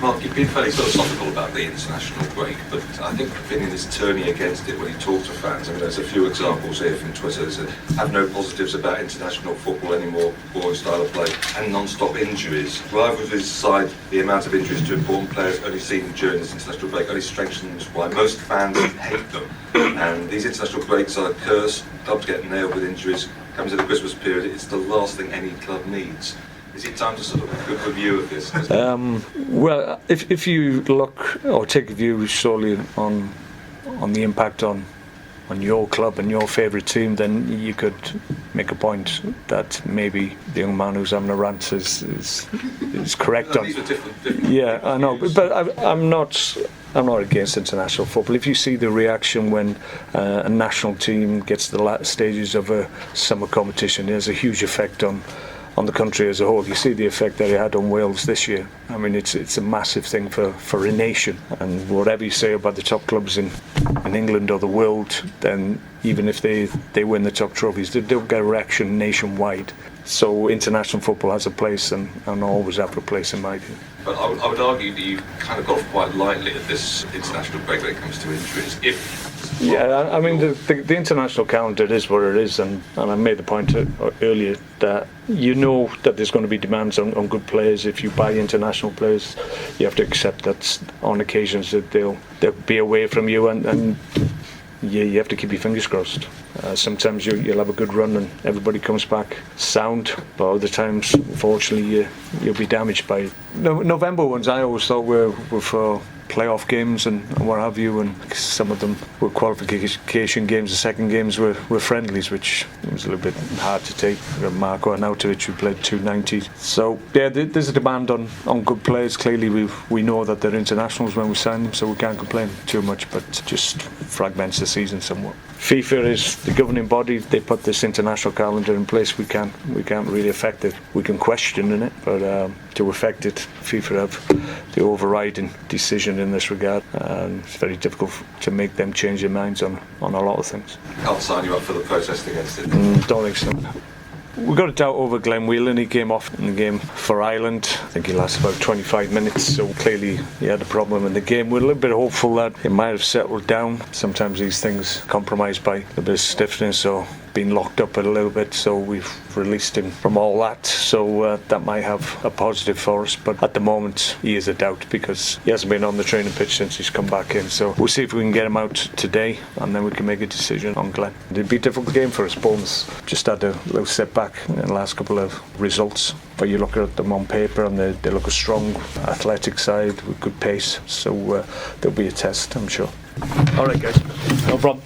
Mark, you've been fairly philosophical about the international break, but I think opinion is turning against it when you talk to fans. I mean, there's a few examples here from Twitter that have no positives about international football anymore, boring style of play, and non-stop injuries. Rivals aside, the amount of injuries to important players only seen during this international break only strengthens why most fans hate them. And these international breaks are a curse. Clubs get nailed with injuries. Comes in the Christmas period, it's the last thing any club needs. Is it time to sort of have a good review of this? Well, if you look or take a view solely on the impact on your club and your favourite team, then you could make a point that maybe the young man who's having a rant is correct on. These are different yeah, I know, but I'm not against international football. If you see the reaction when a national team gets to the last stages of a summer competition, there's a huge effect on the country as a whole. You see the effect that it had on Wales this year. I mean, it's a massive thing for a nation. And whatever you say about the top clubs in England or the world, then even if they win the top trophies, they don't get a reaction nationwide. So international football has a place and always have a place in my view. But I would argue that you kind of got off quite lightly at this international break when it comes to injuries. Yeah, I mean the international calendar is what it is, and I made the point earlier that you know that there's going to be demands on good players. If you buy international players, you have to accept that on occasions that they'll be away from you, and you have to keep your fingers crossed. Sometimes you'll have a good run and everybody comes back sound, but other times, unfortunately, you'll be damaged by it. November ones I always thought were for playoff games and what have you, and some of them were qualification games. The second games were friendlies, which was a little bit hard to take. Marko Arnautovic, who played 290. So yeah, there's a demand on good players. Clearly we know that they're internationals when we sign them, so we can't complain too much, but just fragments the season somewhat. FIFA is the governing body. They put this international calendar in place. We can't really affect it. We can question in it, but to affect it, FIFA have the overriding decision in this regard, and it's very difficult to make them change their minds on a lot of things. Can't sign you up for the protest against it. Don't think so. We got a doubt over Glen. Whelan. He came off in the game for Ireland. I think he lasted about 25 minutes, so clearly he had a problem in the game. We're a little bit hopeful that it might have settled down. Sometimes these things compromised by a bit of stiffness or being locked up a little bit, so we've released him from all that, so that might have a positive for us, but at the moment he is a doubt because he hasn't been on the training pitch since he's come back in. So we'll see if we can get him out today and then we can make a decision on Glen. It'd be a difficult game for us. Bournemouth just had a little setback in the last couple of results, but you look at them on paper and they look a strong athletic side with good pace, so there'll be a test, I'm sure. Alright guys, no problem.